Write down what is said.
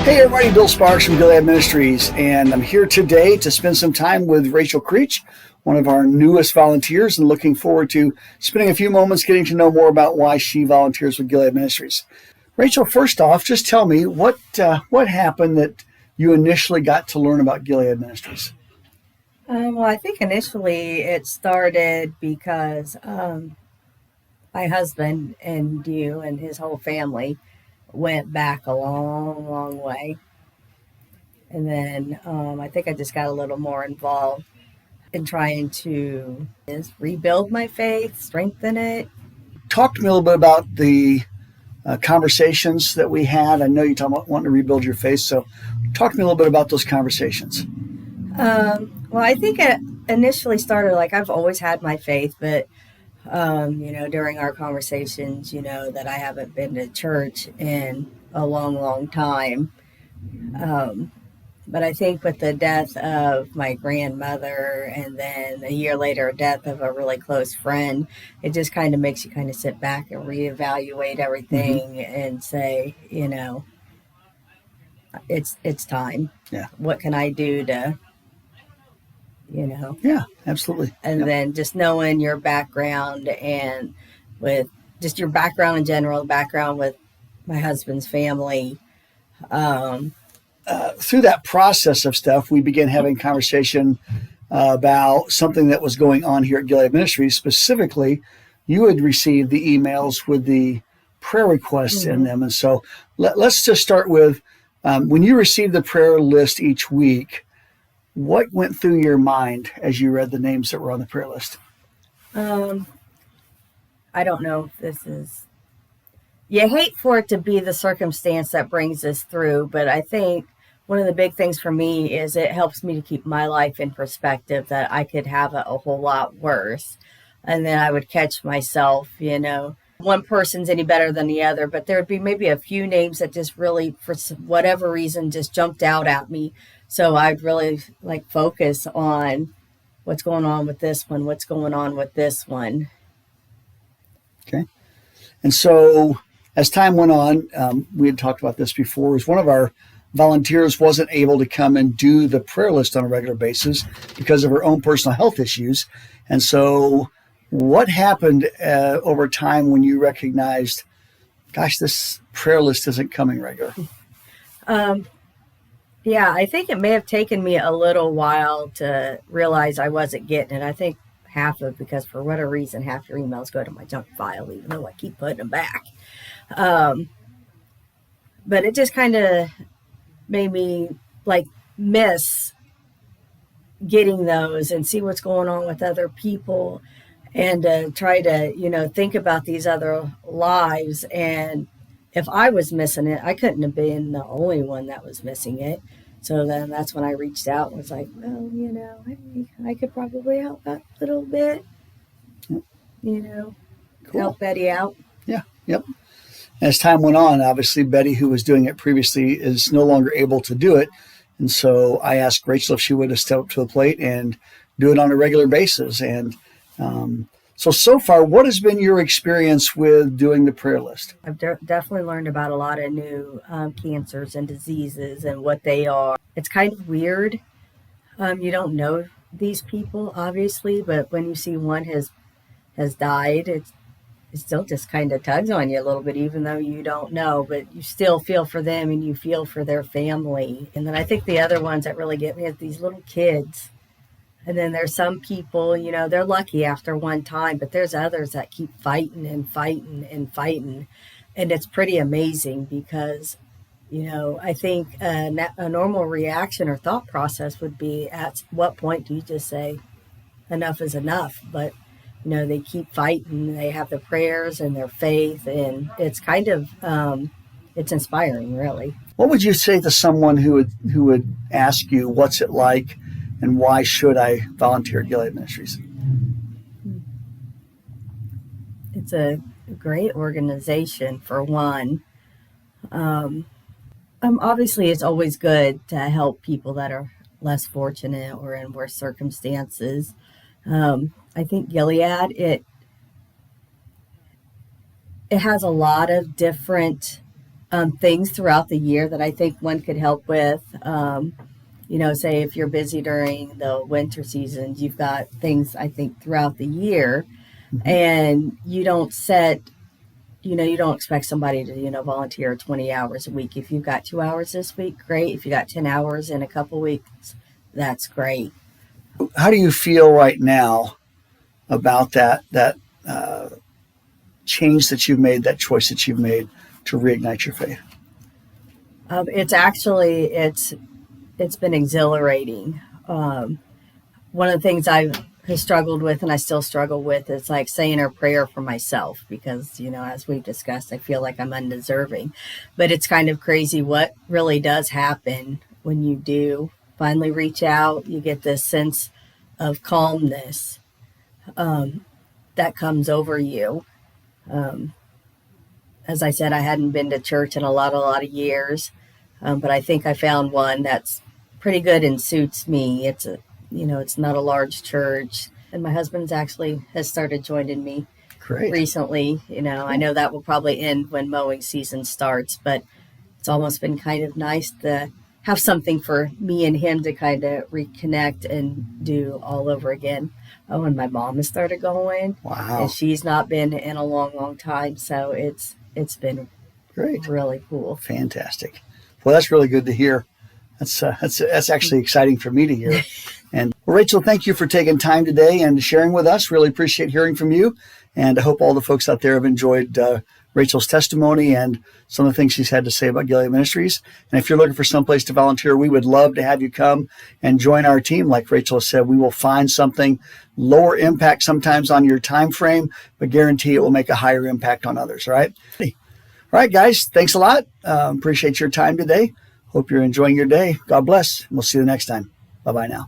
Hey everybody, Bill Sparks from Gilead Ministries, and I'm here today to spend some time with Rachel Creech, one of our newest volunteers, and looking forward to spending a few moments getting to know more about why she volunteers with Gilead Ministries. Rachel, first off, just tell me what happened that you initially got to learn about Gilead Ministries. Well, I think initially it started because my husband and you and his whole family went back a long, long way. And then I think I just got a little more involved in trying to rebuild my faith, strengthen it. Talk to me a little bit about the conversations that we had. I know you talk about wanting to rebuild your faith, so talk to me a little bit about those conversations. Well, I think it initially started like I've always had my faith, but during our conversations, that I haven't been to church in a long, long time. But I think with the death of my grandmother and then a year later, a death of a really close friend, it just kind of makes you kind of sit back and reevaluate everything and say, it's time. Yeah. What can I do to, Yeah, absolutely. And then just knowing your background and with just your background in general, background with my husband's family. Through that process of stuff, we began having conversation about something that was going on here at Gilead Ministries. Specifically, you had received the emails with the prayer requests in them. And so let's just start with when you received the prayer list each week, what went through your mind as you read the names that were on the prayer list? I don't know if this is... You hate for it to be the circumstance that brings us through, but I think one of the big things for me is it helps me to keep my life in perspective that I could have a whole lot worse. And then I would catch myself, one person's any better than the other, but there would be maybe a few names that just really, for whatever reason, just jumped out at me. So I'd really focus on what's going on with this one, what's going on with this one. Okay. And so as time went on, we had talked about this before, as one of our volunteers wasn't able to come and do the prayer list on a regular basis because of her own personal health issues. And so what happened over time when you recognized, gosh, this prayer list isn't coming regular? Yeah, I think it may have taken me a little while to realize I wasn't getting it. I think half of because for whatever reason, half your emails go to my junk file, even though I keep putting them back. But it just kind of made me miss getting those and see what's going on with other people and try to, think about these other lives. And if I was missing it, I couldn't have been the only one that was missing it. So then that's when I reached out and was like, well, I could probably help out a little bit, Cool. Help Betty out. Yeah, yep. As time went on, obviously, Betty, who was doing it previously, is no longer able to do it. And so I asked Rachel if she would have stepped up to the plate and do it on a regular basis. And so far, what has been your experience with doing the prayer list? I've definitely learned about a lot of new cancers and diseases and what they are. It's kind of weird. You don't know these people, obviously, but when you see one has died, it still just kind of tugs on you a little bit, even though you don't know, but you still feel for them and you feel for their family. And then I think the other ones that really get me is these little kids. And then there's some people, they're lucky after one time, but there's others that keep fighting and fighting and fighting. And it's pretty amazing because, I think a normal reaction or thought process would be, at what point do you just say enough is enough? But, they keep fighting. They have their prayers and their faith. And it's kind of, it's inspiring, really. What would you say to someone who would ask you, what's it like? And why should I volunteer at Gilead Ministries? It's a great organization, for one. Obviously, it's always good to help people that are less fortunate or in worse circumstances. I think Gilead, it has a lot of different things throughout the year that I think one could help with. Say if you're busy during the winter seasons, you've got things I think throughout the year, Mm-hmm. and you don't expect somebody to, volunteer 20 hours a week. If you've got 2 hours this week, great. If you got 10 hours in a couple weeks, that's great. How do you feel right now about that change that you've made, that choice that you've made to reignite your faith? It's been exhilarating. One of the things I have struggled with, and I still struggle with, is like saying a prayer for myself because, as we've discussed, I feel like I'm undeserving. But it's kind of crazy what really does happen when you do finally reach out. You get this sense of calmness that comes over you. As I said, I hadn't been to church in a lot of years, but I think I found one that's pretty good and suits me. It's not a large church, and my husband's actually has started joining me Great. recently. I know that will probably end when mowing season starts, but it's almost been kind of nice to have something for me and him to kind of reconnect and do all over again. Oh, and my mom has started going. Wow. And she's not been in a long time, so it's been Great. really cool. Fantastic. Well, that's really good to hear. That's actually exciting for me to hear. And well, Rachel, thank you for taking time today and sharing with us. Really appreciate hearing from you. And I hope all the folks out there have enjoyed Rachel's testimony and some of the things she's had to say about Gilead Ministries. And if you're looking for someplace to volunteer, we would love to have you come and join our team. Like Rachel said, we will find something lower impact sometimes on your time frame, but guarantee it will make a higher impact on others. All right. All right, guys. Thanks a lot. Appreciate your time today. Hope you're enjoying your day. God bless. We'll see you next time. Bye-bye now.